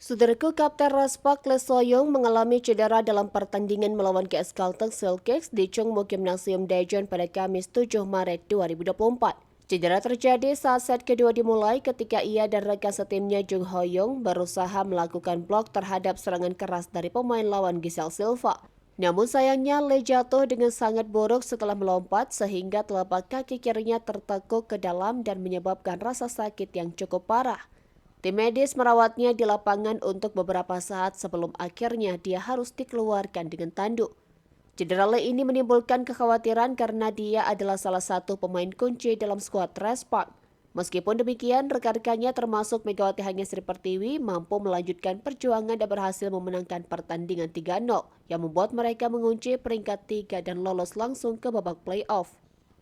Saudaraku, Kapten Raspak Lee Soyong mengalami cedera dalam pertandingan melawan GS Caltech Silkix di Chungmu Gymnasium Daejeon pada Kamis 7 Maret 2024. Cedera terjadi saat set kedua dimulai ketika ia dan rekan setimnya Jung Ho-young berusaha melakukan blok terhadap serangan keras dari pemain lawan Giselle Silva. Namun sayangnya Lee jatuh dengan sangat buruk setelah melompat sehingga telapak kaki kirinya tertekuk ke dalam dan menyebabkan rasa sakit yang cukup parah. Tim medis merawatnya di lapangan untuk beberapa saat sebelum akhirnya dia harus dikeluarkan dengan tanduk. Cedera Lee ini menimbulkan kekhawatiran karena dia adalah salah satu pemain kunci dalam skuad Raspak. Meskipun demikian, rekan-rekannya termasuk Megawati Hanya Sri Pertiwi mampu melanjutkan perjuangan dan berhasil memenangkan pertandingan 3-0 yang membuat mereka mengunci peringkat 3 dan lolos langsung ke babak playoff.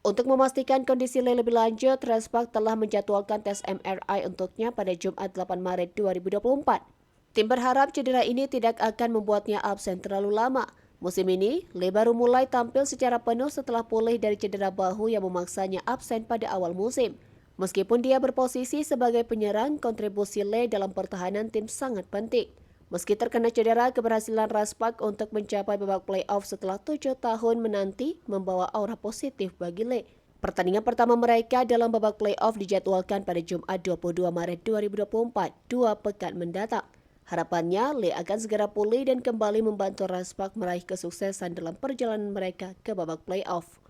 Untuk memastikan kondisi Lee lebih lanjut, Raspak telah menjadwalkan tes MRI untuknya pada Jumat 8 Maret 2024. Tim berharap cedera ini tidak akan membuatnya absen terlalu lama. Musim ini, Lee baru mulai tampil secara penuh setelah pulih dari cedera bahu yang memaksanya absen pada awal musim. Meskipun dia berposisi sebagai penyerang, kontribusi Lee dalam pertahanan tim sangat penting. Meski terkena cedera, keberhasilan Raspak untuk mencapai babak playoff setelah 7 tahun menanti membawa aura positif bagi Lee. Pertandingan pertama mereka dalam babak playoff dijadwalkan pada Jumat 22 Maret 2024, 2 pekan mendatang. Harapannya, Lee akan segera pulih dan kembali membantu Raspak meraih kesuksesan dalam perjalanan mereka ke babak playoff.